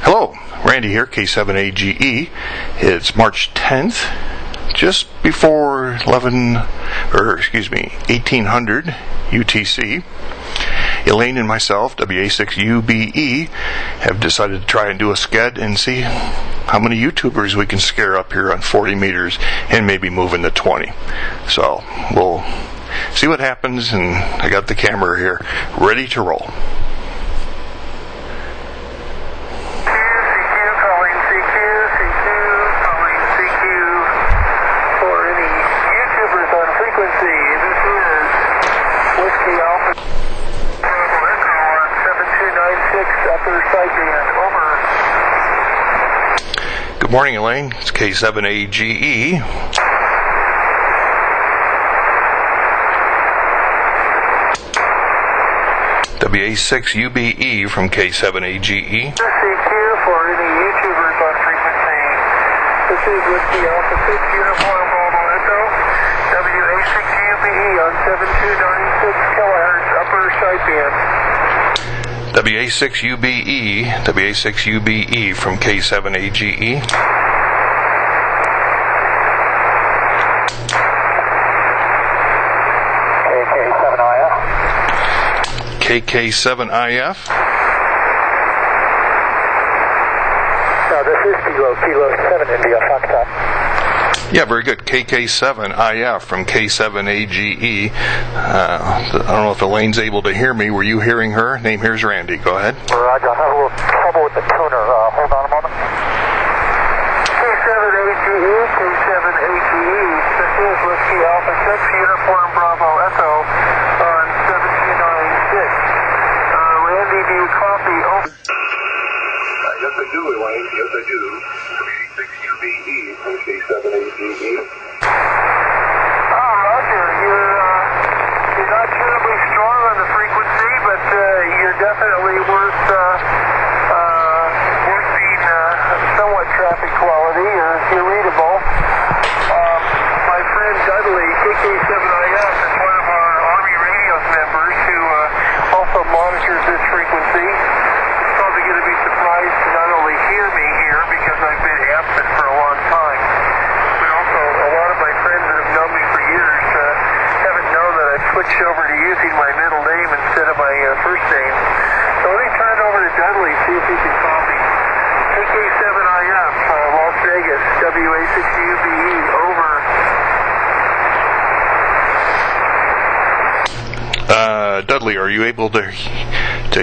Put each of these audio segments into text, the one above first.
Hello, Randy here, K7AGE. It's March 10th, just before 1800 UTC. Elaine and myself, WA6UBE, have decided to try and do a sked and see how many YouTubers we can scare up here on 40 meters and maybe move into 20. So we'll see what happens, and I got the camera here ready to roll. Good morning, Elaine. It's K7AGE. WA6UBE from K7AGE. CQ for any YouTubers on frequency. This is Whiskey Alpha 6 Uniform Bravo Echo. WA6UBE on 7296 kilohertz upper sideband. WA6UBE from K7AGE. KK7IF. No, this is Kilo 7 India Foxtrot. Yeah, very good. KK7IF from K7AGE. I don't know if Elaine's able to hear me. Were you hearing her? Name here's Randy. Go ahead. Roger. I have a little trouble with the tuner. Hold on a moment. K7AGE, K7AGE. This is Whiskey Alpha 6 Uniform Bravo Echo on 7296. Randy, do you copy? Yes, I do, Elaine. Yes, I do. WA6UBE from K7AGE. Roger. You're not terribly strong on the frequency, but you're definitely worth being somewhat traffic quality. You're readable. My friend Dudley, KK7IF, is one of our Army radios members who also monitors this frequency. He's probably going to be surprised to not only hear me here because I've been absent for a long time, but also a lot of my friends that have known me for years haven't known that I've switched over to using my middle name instead of my first name. So let me turn it over to Dudley, see if he can copy. KK7IF, Las Vegas, WA6UBE, over. Dudley, are you able to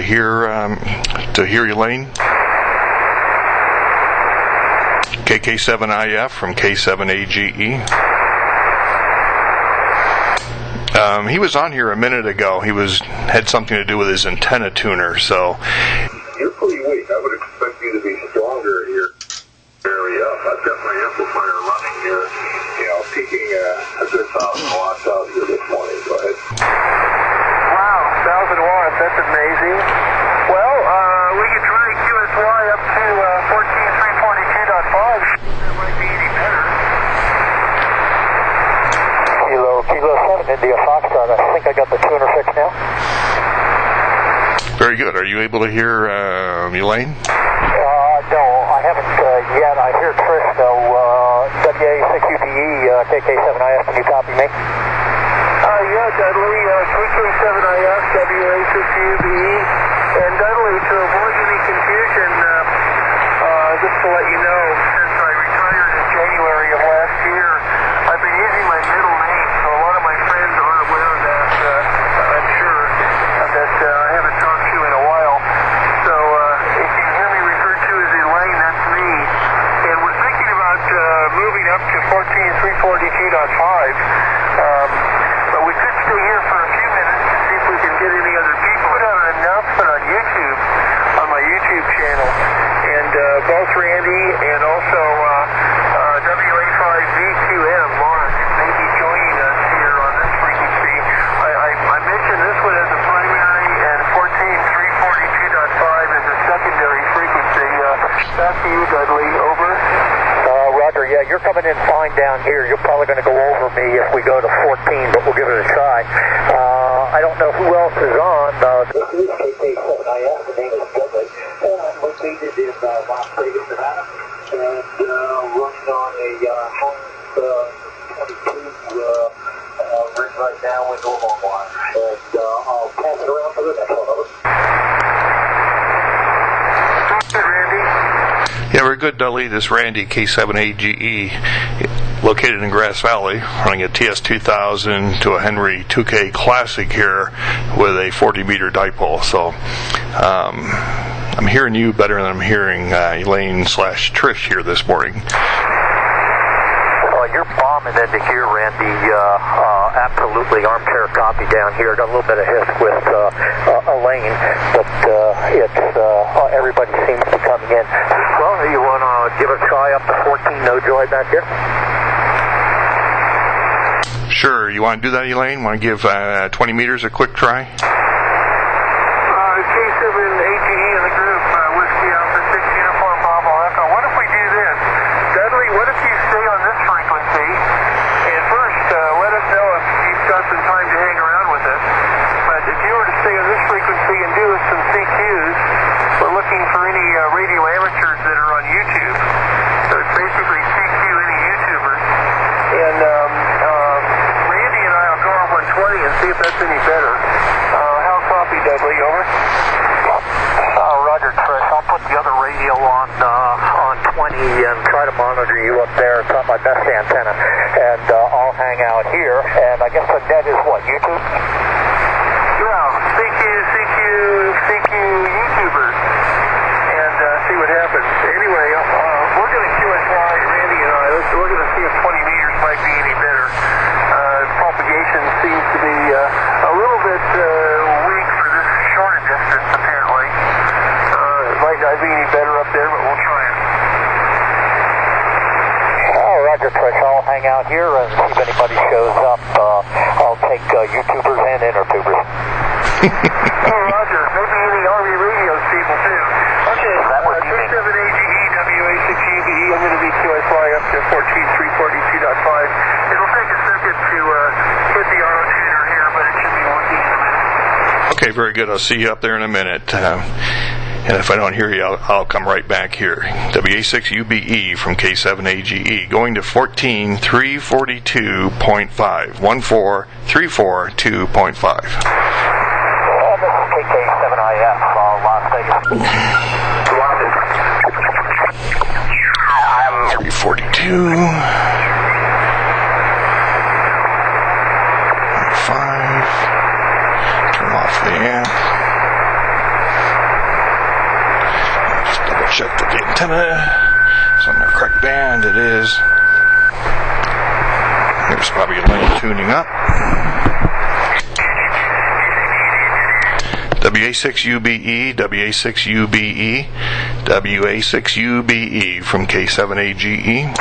hear Elaine? KK7IF from K7AGE. He was on here a minute ago. He had something to do with his antenna tuner, so. You're pretty weak. I would expect you to be stronger in your area. I've got my amplifier running here, peaking a good 1,000 watts out here this morning. Go ahead. Wow, 1,000 watts. That's amazing. Well, we could try QSY up to 14342.5. That might be any better. Kilo 7 India Foxtrot. I think I got the tuner fixed now. Very good. Are you able to hear Elaine? No, I haven't yet. I hear Trish though. WA6UBE, KK7IF. Can you copy me? Yeah, Dudley. KK7IF, WA6UBE. And Dudley, to avoid any confusion, just to let you know, since I retired in January of last year, I've been using my middle name, so a lot of my friends aren't aware of that, I'm sure, that I haven't talked to in a while. So if you hear me referred to as Elaine, that's me. And we're thinking about moving up to 14342.5. But we could stay here for a few minutes to see if we can get any other people. Put out an announcement on YouTube, on my YouTube channel. And both Randy and also WA5VQM, Mark, may be joining us here on this frequency. I mentioned this one as a primary and 14342.5 as a secondary frequency. Back to you, Dudley. Over. Roger. Yeah, you're coming in fine down here. You're probably going to go over me if we go to 14, but we'll give it a try. I don't know who else is on. This is KK7IF. The name is Dudley. And I'm with the located in Las Vegas, Nevada, and running on a Heinz 22 rig right now with normal wire. And I'll pass it around for the next one. Over. Yeah, very good, Dudley. This Randy, K7AGE, located in Grass Valley, running a TS2000 to a Henry 2K Classic here with a 40-meter dipole. So I'm hearing you better than I'm hearing Elaine/Trish here this morning. You're bombing into here, Randy. Absolutely armchair copy down here. Got a little bit of hiss with Elaine, but everybody seems to be coming in. Well, you want to give a try up to 14, no joy back here? Sure. You want to do that, Elaine? Want to give 20 meters a quick try? K7AGE in the group, Whiskey Alpha 6 Uniform Bravo Echo. What if we do this? Dudley, what if you stay on this frequency? And first, let us know if you've got some time to hang around with us. But if you were to stay on this frequency and do us some CQs, we're looking for any radio amateurs that are on YouTube. So it's basically CQ any YouTubers. And Randy and I will go off on 20 and see if that's any better. How copy, Dudley? Over. Roger, Trish. I'll put the other radio on 20 and try to monitor you up there. It's not my best antenna. And I'll hang out here. And I guess the net is what, YouTube? Yeah, CQ YouTubers. And see what happens. Anyway, we're going to QSY, Randy and I. We're going to see if 20 meters might be any better. Propagation seems to be a little bit weak for this shorter distance, apparently. It might not be any better up there, but we'll try it. Roger, Trish. I'll hang out here and see if anybody shows up. I'll take YouTubers and intertubers. Roger. Maybe any Army radios people, too. Okay, that would be me. K7AGE, WA6UBE. I'm going to be QSY up to 14342.5. It'll take a second to hit the auto tuner here, but it should be working in a minute. Okay, very good. I'll see you up there in a minute. And if I don't hear you, I'll come right back here. WA6UBE from K7AGE, going to 14342.5. 14342.5. This is KK7IF, Las Vegas. 342. 5. Turn off the amp. Check that the antenna is on the correct band. It is. There's probably a line tuning up. WA6UBE, WA6UBE, WA6UBE from K7AGE.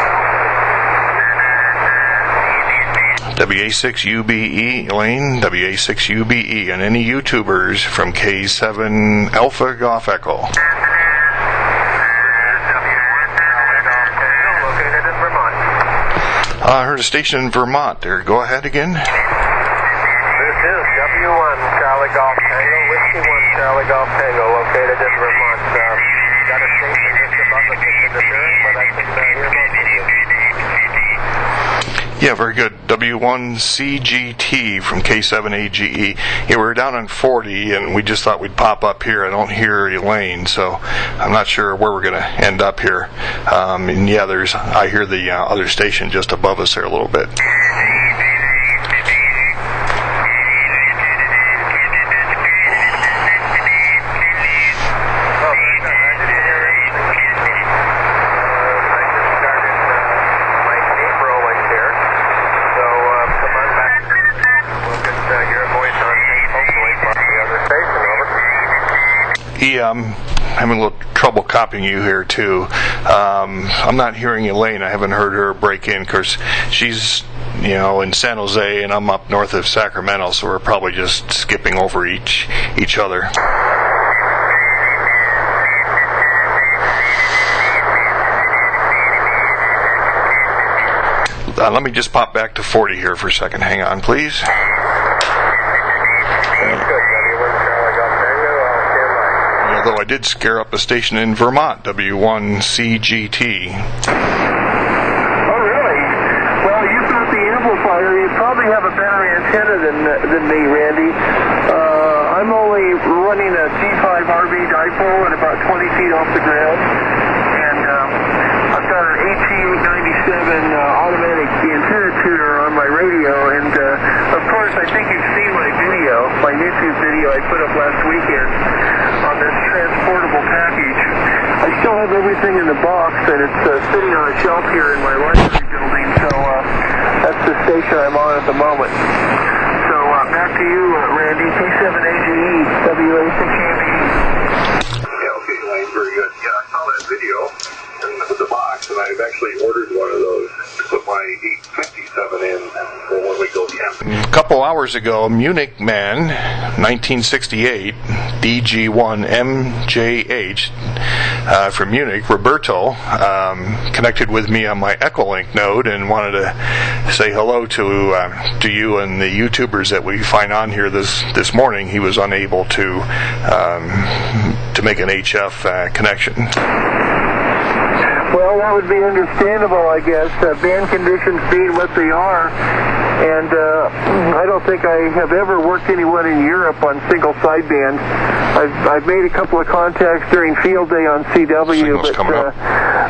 WA6UBE, Elaine, WA6UBE, and any YouTubers from K7 Alpha Golf Echo. I heard a station in Vermont there. Go ahead again. This is W1 Charlie Golf Tango, Whiskey 1 Charlie Golf Tango, located in Vermont. Got a station just above us in the turn, but I can hear most of you. Yeah, very good. W1CGT from K7AGE. Yeah, we were down on 40, and we just thought we'd pop up here. I don't hear Elaine, so I'm not sure where we're going to end up here. And yeah, I hear the other station just above us there a little bit. Yeah, I'm having a little trouble copying you here too. I'm not hearing Elaine. I haven't heard her break in because she's, in San Jose and I'm up north of Sacramento, so we're probably just skipping over each other. Let me just pop back to 40 here for a second. Hang on, please. although I did scare up a station in Vermont, W1CGT. Oh, really? Well, you've got the amplifier. You probably have a better antenna than me, Randy. I'm only running a G5 RB dipole at about 20 feet off the ground. And I've got an AT97 automatic antenna tuner on my radio. And, of course, I think you've seen my video, my YouTube video I put up last weekend on this transportable package. I still have everything in the box, and it's sitting on a shelf here in my library building, so that's the station I'm on at the moment. So back to you, Randy, K7AGE, WA6UBE. Yeah, okay, Elaine, very good. Yeah, I saw that video with the box, and I've actually ordered one of those to put my 857 in for when we go camping. A couple hours ago, Munich man, 1968, DG1MJH, from Munich, Roberto, connected with me on my EchoLink node and wanted to say hello to you and the YouTubers that we find on here this morning. He was unable to make an HF connection. Well, that would be understandable, I guess. Band conditions being what they are. And I don't think I have ever worked anyone in Europe on single sideband. I've made a couple of contacts during field day on CW,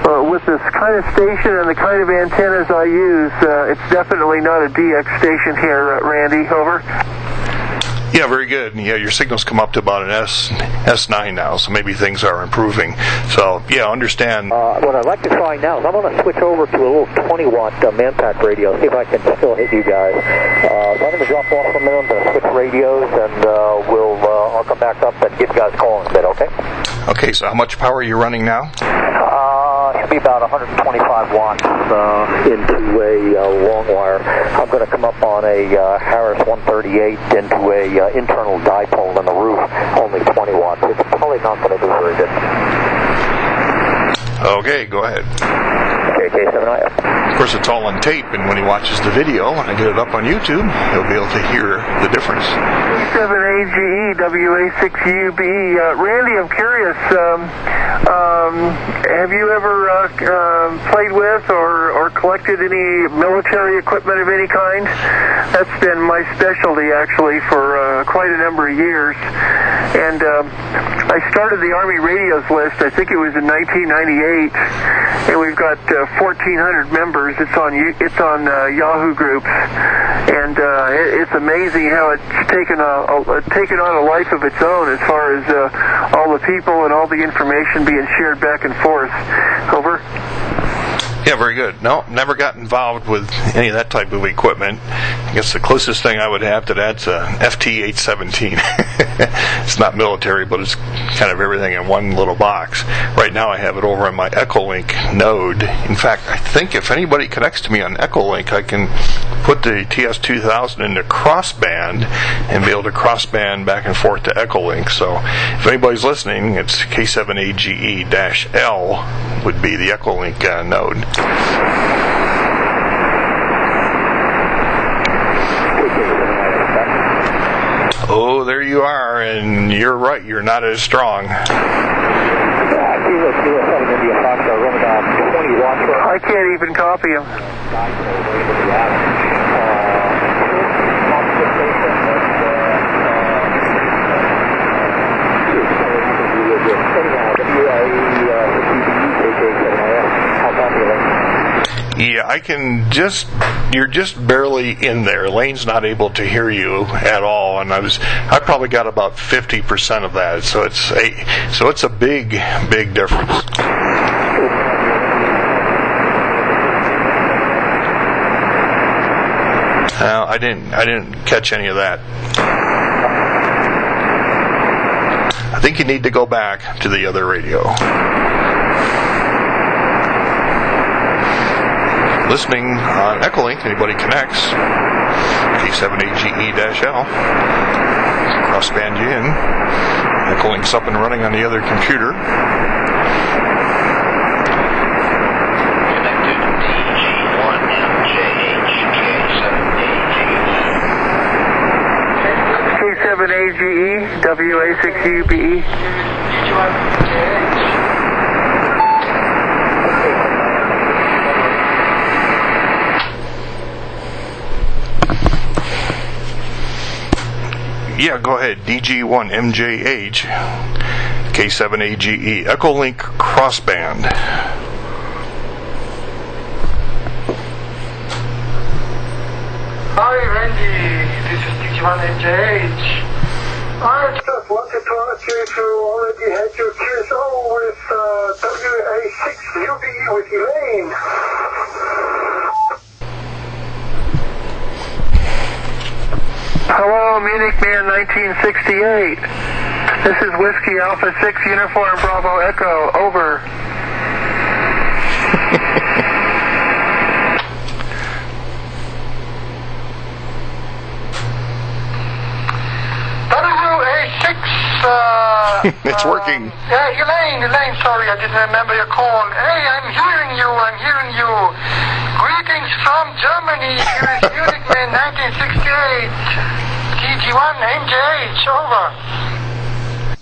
but with this kind of station and the kind of antennas I use, it's definitely not a DX station here, Randy. Over. Yeah, very good. Yeah, your signals come up to about an S9 now, so maybe things are improving. So, yeah, understand. What I'd like to try now is I'm going to switch over to a little 20-watt Manpack radio, see if I can still hit you guys. So I'm going to drop off a minute, I'm going to switch radios, and I'll come back up and give you guys a call in a bit, okay? Okay, so how much power are you running now? Should be about 125 watts into a long wire. I'm going to come up on a Harris 138 into a internal dipole in the roof, only 20 watts. It's probably not going to do very good. Okay, go ahead. Okay, K7IF. Of course, it's all on tape, and when he watches the video, and I get it up on YouTube, he'll be able to hear the difference. K7AGE, WA6UBE. Randy, I'm curious, have you ever played with or collected any military equipment of any kind? That's been my specialty, actually, for quite a number of years. And I started the Army radios list, I think it was in 1998, and we've got 1,400 members. It's on Yahoo groups, and it's amazing how it's taken on a life of its own as far as all the people and all the information being shared back and forth. Over. Yeah, very good. No, never got involved with any of that type of equipment. I guess the closest thing I would have to that's a FT-817. It's not military, but it's kind of everything in one little box. Right now I have it over on my EchoLink node. In fact, I think if anybody connects to me on EchoLink, I can put the TS-2000 into crossband and be able to crossband back and forth to EchoLink. So if anybody's listening, it's K7AGE-L would be the EchoLink node. Oh, there you are, and you're right, you're not as strong. I can't even copy him. Yeah, you're just barely in there. Lane's not able to hear you at all, and I probably got about 50% of that. So it's a big difference. I didn't catch any of that. I think you need to go back to the other radio. Listening on EchoLink, anybody connects, K7AGE-L, crossband you in, EchoLink's up and running on the other computer. Connected DG1MJH, K7AGE, WA6UBE. Yeah, go ahead. DG1MJH, K7AGE, EchoLink crossband. Hi, Randy. This is DG1MJH. I just wanted to ask you if you already had your QSO with WA6UBE with Elaine. Hello, Munich Man 1968. This is Whiskey Alpha 6 Uniform Bravo Echo. Over. WA6. It's working. Yeah, Elaine, sorry, I didn't remember your call. Hey, I'm hearing you. Greetings from Germany. Here is Munich Man 1968. DG1 MJH, over.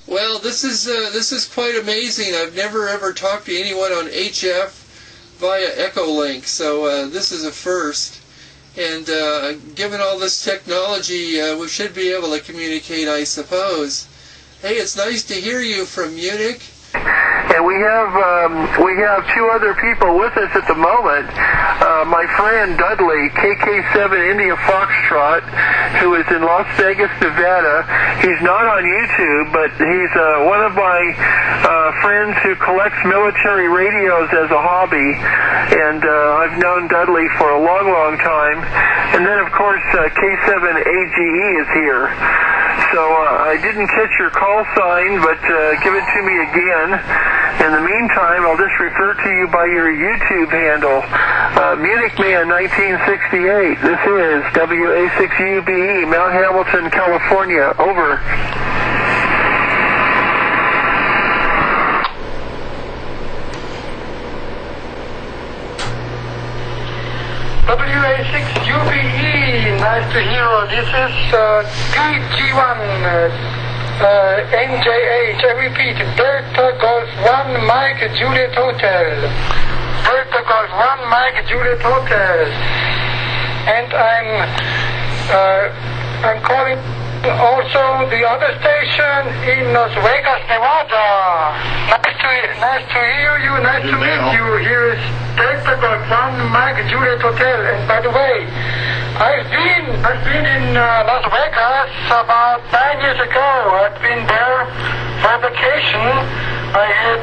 Well, this is quite amazing. I've never ever talked to anyone on HF via EchoLink, so this is a first. And given all this technology, we should be able to communicate, I suppose. Hey, it's nice to hear you from Munich. And we have two other people with us at the moment. My friend Dudley, KK7 India Foxtrot, who is in Las Vegas, Nevada. He's not on YouTube, but he's one of my friends who collects military radios as a hobby. And I've known Dudley for a long, long time. And then, of course, K7AGE is here. So I didn't catch your call sign, but give it to me again. In the meantime, I'll just refer to you by your YouTube handle, Munich Man 1968. This is WA6UBE, Mount Hamilton, California. Over. WA6UBE, nice to hear you. This is DG1 MJH. I repeat, Delta Golf 1 Mike Juliet Hotel. Delta Golf 1 Mike Juliet Hotel. And I'm calling also the other station in Las Vegas, Nevada. Nice to hear you. Nice to meet you. Here is Delta Golf 1 Mike Juliet Hotel. And by the way, I've been in Las Vegas about 9 years ago. I've been there for vacation. I had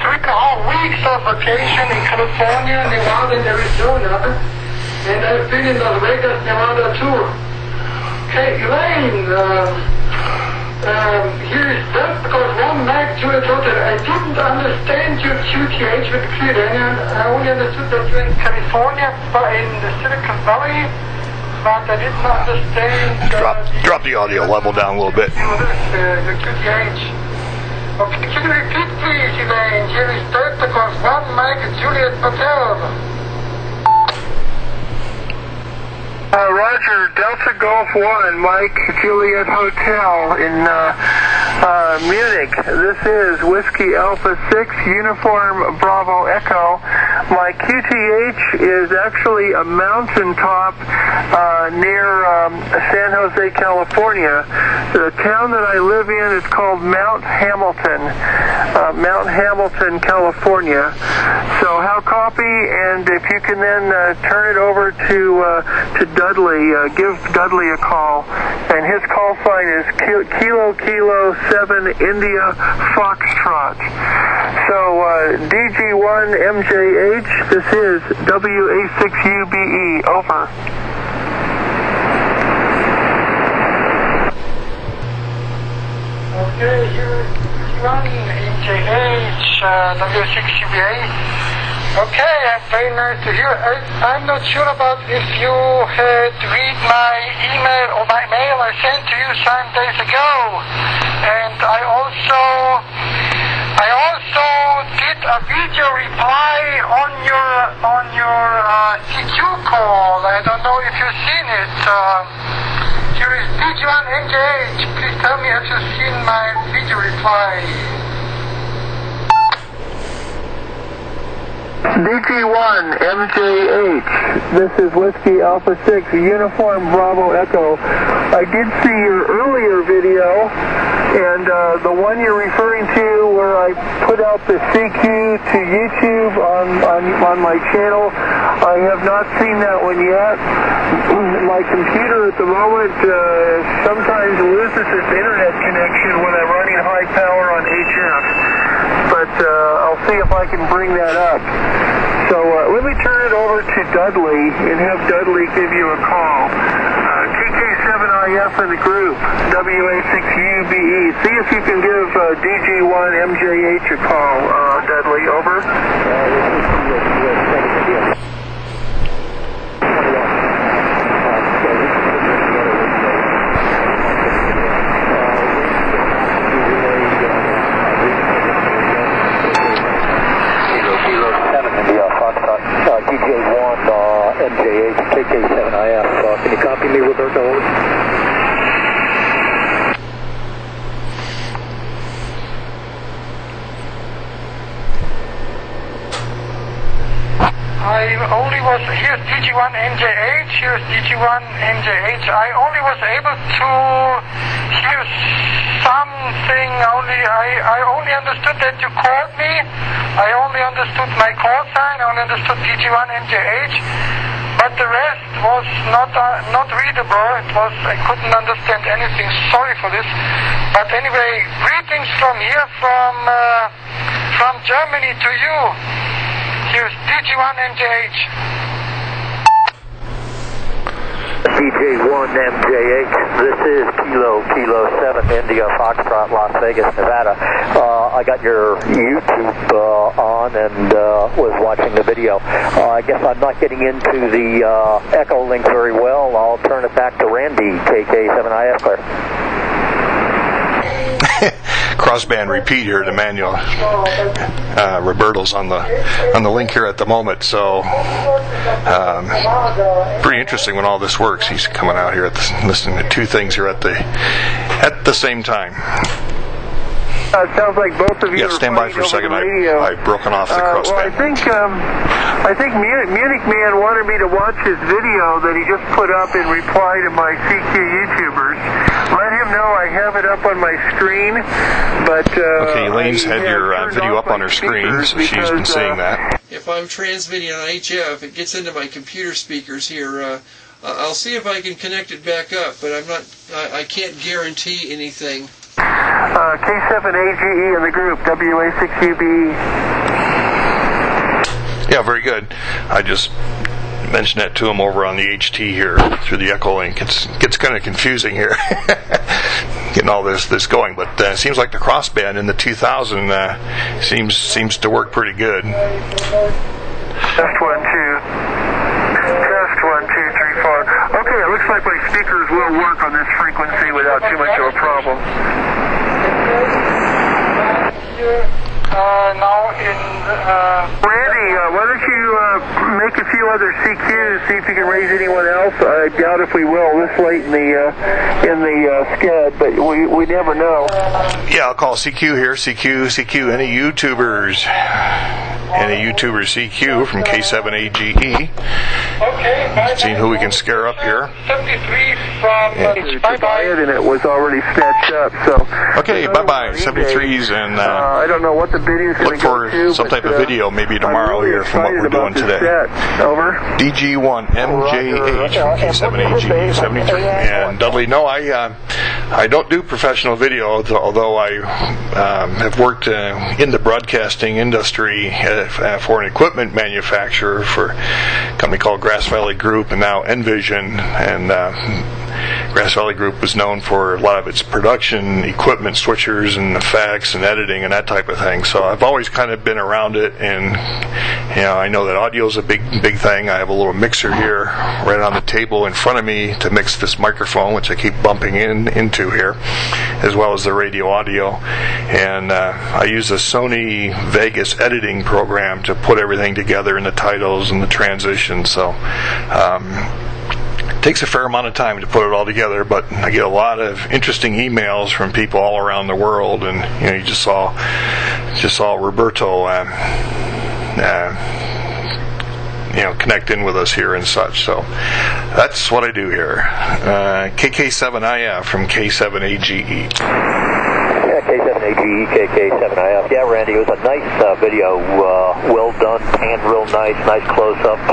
3.5 weeks of vacation in California, Nevada, and Arizona. And I've been in Las Vegas, Nevada too. Okay, Elaine, here is Delta Golf 1 Mike Juliet Hotel. I didn't understand your QTH with clear. I only understood that you're in California, in the Silicon Valley. But I didn't understand... Drop the audio level down a little bit. The QTH. Okay, can you repeat please, Elaine? Here is Delta Golf 1 Mike Juliet Hotel. Roger, Delta Golf 1 Mike Juliet Hotel in Munich. This is Whiskey Alpha 6 Uniform Bravo Echo. My QTH is actually a mountaintop near San Jose, California. The town that I live in is called Mount Hamilton, California. So how copy, and if you can then turn it over to Dudley, give Dudley a call, and his call sign is Kilo 7 India Foxtrot. So DG1 MJH, this is WA6UBE, over. Okay, here DG1 MJH, W6UBE. Okay, very nice to hear. I'm not sure about if you had read my email or my mail I sent to you some days ago. And I also did a video reply on your CQ call. I don't know if you've seen it. Here is DG1 MJH. Please tell me if you've seen my video reply. DG1 MJH, this is Whiskey Alpha 6, Uniform Bravo Echo. I did see your earlier video, and the one you're referring to where I put out the CQ to YouTube on my channel, I have not seen that one yet. My computer at the moment sometimes loses its internet connection when I'm running high power on HF, but I'll see if I can bring that up. So let me turn it over to Dudley and have Dudley give you a call. TK7IF in the group, WA6UBE. See if you can give DG1MJH a call, Dudley. Over. DJ1 MJH KK7IF. Can you copy me, Roberto? Here's DG1 MJH, here's DG1 MJH. I only was able to hear something, I only understood that you called me. I only understood my call sign, I only understood DG1 MJH, but the rest was not readable. I couldn't understand anything. Sorry for this. But anyway, greetings from here, from Germany to you. Here's DG1 MJH. DJ1 MJH, this is Kilo 7 India Foxtrot, Las Vegas, Nevada. I got your YouTube on and was watching the video. I guess I'm not getting into the EchoLink very well. I'll turn it back to Randy, KK7IF, clear. Crossband repeat here to Manuel. Roberto's on the link here at the moment, so pretty interesting when all this works. He's coming out here listening to two things here at the same time. It sounds like both of you are stand by for a second. I've broken off the crossband. Well, I think Munich Man wanted me to watch his video that he just put up in reply to my CQ YouTubers. Let him know I have it up on my screen, but okay, Elaine's had your video up on her screen, so she's been seeing that. If I'm transmitting on HF, it gets into my computer speakers here. I'll see if I can connect it back up, but I can't guarantee anything. K7AGE in the group, WA6UBE. Yeah, very good. I just mentioned that to him over on the HT here through the EchoLink. It gets kind of confusing here, getting all this going. But it seems like the crossband in the 2000 seems to work pretty good. Test 1, 2. Test 1, 2, 3, 4. Okay, it looks like my speakers will work on this frequency without too much of a problem. Randy, why don't you make a few other CQs, see if you can raise anyone else. I doubt if we will this late in the sked, but we never know. Yeah, I'll call CQ here. CQ, any YouTubers? Any YouTuber CQ from K7AGE. Okay. Seeing who we can scare up here. 73 from bye-bye. And it was already snatched up, so. Okay, bye-bye. 73s, and I don't know what the video's going to go to. Look for some type of video maybe tomorrow really here from what we're doing today. Over. DG1 MJH from K7AGE 73. And Dudley, no, I don't do professional video, although I have worked in the broadcasting industry for an equipment manufacturer for a company called Grass Valley Group and now Envision. And Grass Valley Group was known for a lot of its production equipment, switchers and effects and editing and that type of thing. So I've always kind of been around it, and I know that audio is a big thing. I have a little mixer here right on the table in front of me to mix this microphone, which I keep bumping into here, as well as the radio audio. And I use a Sony Vegas editing program to put everything together in the titles and the transitions. So it takes a fair amount of time to put it all together, but I get a lot of interesting emails from people all around the world. And you just saw Roberto connect in with us here and such. So that's what I do here. KK7IF from K7AGE. Yeah, K7AGE, KK7IF. Yeah, Randy, it was a nice video. Well done, panned real nice close-ups,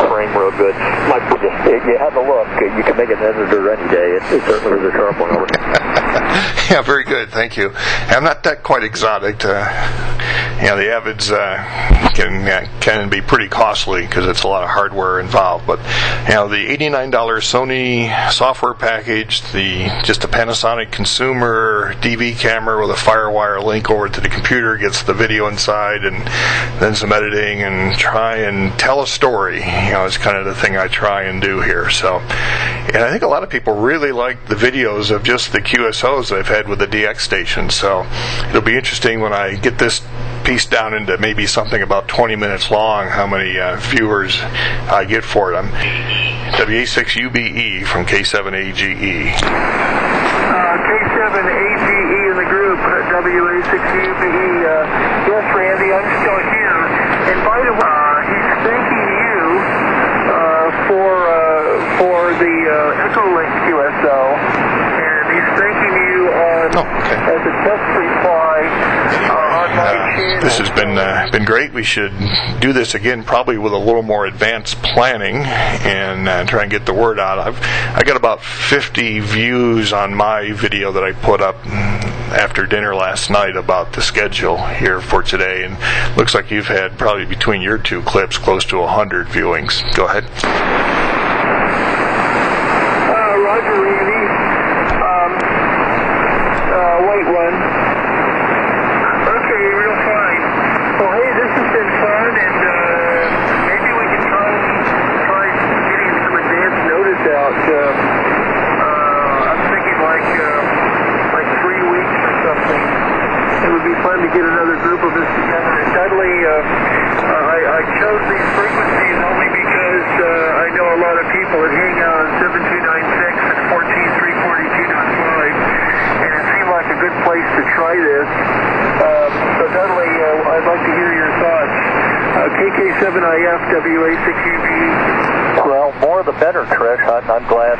frame real good. My goodness, you have a look. You can make an editor any day. It certainly was a sharp one over. Yeah, very good. Thank you. I'm not that quite exotic. The Avids can be pretty costly because it's a lot of hardware involved. But the $89 Sony software package, just a Panasonic consumer DV camera with a FireWire link over to the computer, gets the video inside, and then some editing and try and tell a story. It's kind of the thing I try and do here. So, and I think a lot of people really like the videos of just the QSOs I've had with the DX station. So it'll be interesting when I get this piece down into maybe something about 20 minutes long, how many viewers I get for it. I'm WA6UBE from K7AGE. K7AGE in the group, WA6UBE. Yes, Randy, I'm still here. And by the way, he's thanking you for the EchoLink QSO. And he's thanking you as a test reply on my channel. This has been great. We should do this again, probably with a little more advanced planning, and try and get the word out. I got about 50 views on my video that I put up after dinner last night about the schedule here for today, and looks like you've had probably between your two clips close to 100 viewings. Go ahead. Roger, Randy. Wait one. Okay, real fine. Well, hey, this has been fun, and maybe we can try getting some advance notice out. I'm thinking like 3 weeks or something. It would be fun to get another group of us together. And Dudley, I chose these frequencies only because I know a lot of people that hang out on 7296 and 14342.5, and it seemed like a good place to try this. So Dudley, I'd like to hear your thoughts. KK7IF, WA6UBE. Well, more the better, Trish. I'm glad,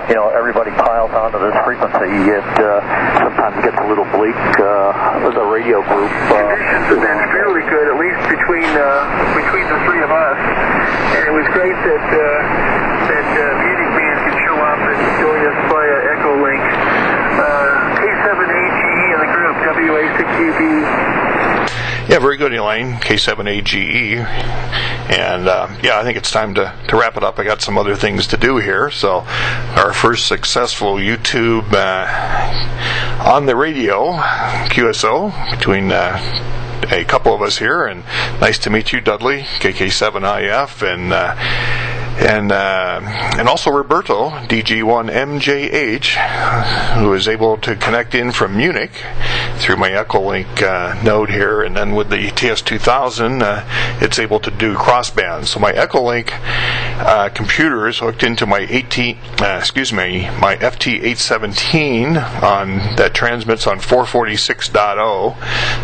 everybody piles onto this frequency. It sometimes gets a little bleak with the radio group. Conditions have been fairly good, at least between the three of us. And it was great that Music Man could show up and join us via EchoLink. K7AGE in the group, WA6UB. Yeah, very good, Elaine. K7AGE. And I think it's time to wrap it up. I got some other things to do here. So our first successful YouTube on the radio QSO between a couple of us here, and nice to meet you, Dudley, KK7IF, and also Roberto, DG1MJH, who is able to connect in from Munich through my EchoLink node here, and then with the TS2000, it's able to do crossband. So my EchoLink computer is hooked into my my FT817 that transmits on 446.0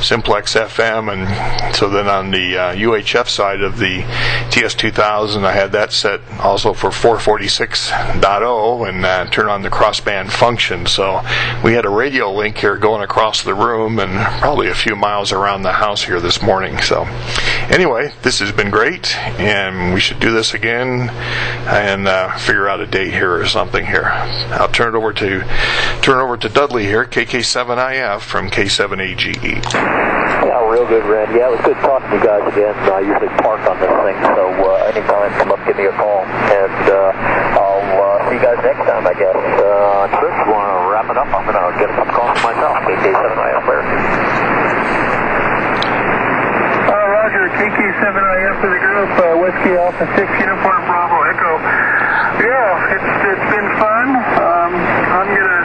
simplex FM, and so then on the UHF side of the TS2000, I had that set also for 446.0 and turn on the crossband function. So we had a radio link here going across the room and probably a few miles around the house here this morning. So anyway, this has been great, and we should do this again and figure out a date here or something here. I'll turn it over to Dudley here, KK7IF from K7AGE. Yeah, real good, Randy. Yeah, it was good talking to you guys again. I usually park on this thing, so anytime, come up, give me a call, and I'll see you guys next time, I guess. Chris, you want to wrap it up? I'm going to get some calls myself. KK7IF there. Roger, KK7IF for the group, Whiskey Alpha 6 Uniform Bravo Echo. Yeah, it's been fun. I'm going to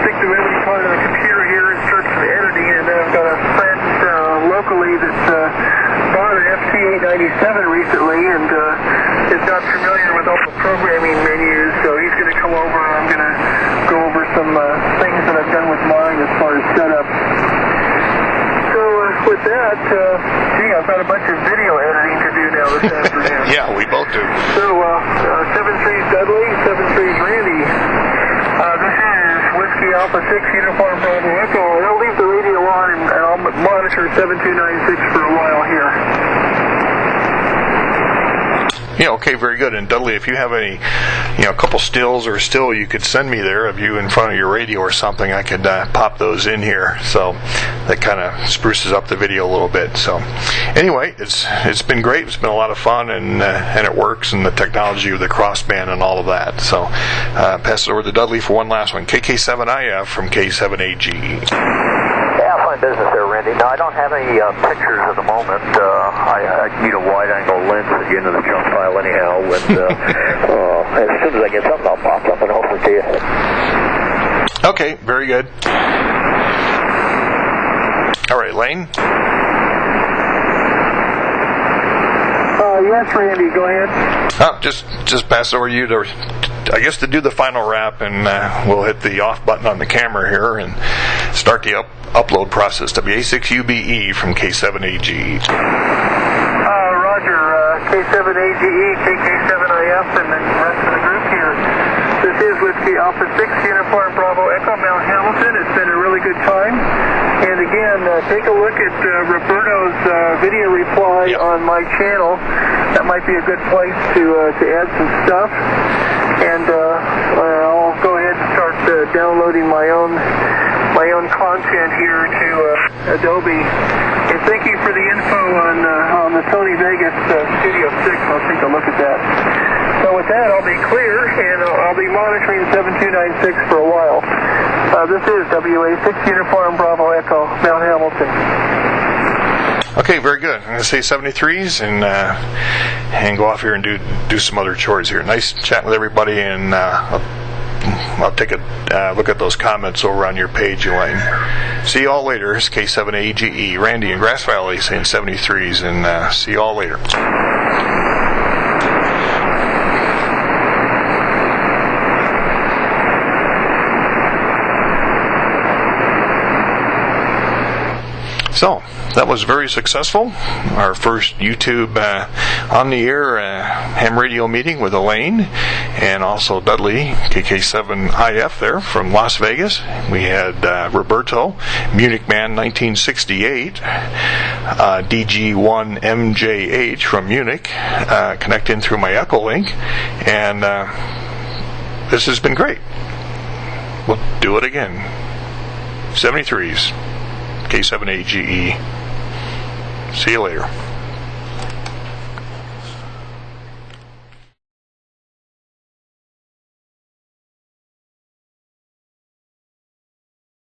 stick to every part of the computer here and start some editing, and I've got a friend locally that's bought an FT897 recently and is not familiar with all the programming menus, so he's going to come over and I'm going to go over some things that I've done with mine as far as setup. So with that, I've got a bunch of video editing to do now this afternoon. to. So, 7-3 Dudley, 7-3 Randy. This is Whiskey Alpha 6 Uniform Bravo Echo. I'll leave the radio on and I'll monitor 7296 for a while here. Yeah, okay, very good. And Dudley, if you have any, a couple stills or still you could send me there of you in front of your radio or something, I could pop those in here. So that kind of spruces up the video a little bit. So anyway, it's been great. It's been a lot of fun, and it works, and the technology of the crossband and all of that. So pass it over to Dudley for one last one. KK7IF from K7AGE. Yeah, fine business there, Randy. No, I don't have any pictures at the moment. I need a wide-angle lens to get into the junk file anyhow. And as soon as I get something, I'll pop something over to you. Okay, very good. All right, Lane? Yes, Randy, go ahead. Just pass over you to, I guess, to do the final wrap, and we'll hit the off button on the camera here and start the upload process. WA6UBE from K7AGE. Roger, K7AGE, KK7IF, and the rest of the group here. This is Whiskey Alpha 6 Uniform Bravo Echo, Mount Hamilton. It's been a really good time. And again, take a look at Roberto's video reply on my channel. That might be a good place to add some stuff. And I'll go ahead and start downloading my own content here to Adobe. And thank you for the info on the Sony Vegas Studio 6. I'll take a look at that. So with that, I'll be clear, and I'll be monitoring 7296 for a while. This is WA6 Uniform Bravo Echo, Mount Hamilton. Okay, very good. I'm going to say 73s and go off here and do some other chores here. Nice chatting with everybody, and I'll take a look at those comments over on your page, Elaine. See you all later. It's K7AGE. Randy in Grass Valley saying 73s, and see you all later. So, that was very successful. Our first YouTube on the air ham radio meeting with Elaine and also Dudley, KK7IF there from Las Vegas. We had Roberto, Munich Man 1968, DG1MJH from Munich, connecting through my EchoLink, and this has been great. We'll do it again. 73s. K7AGE. See you later.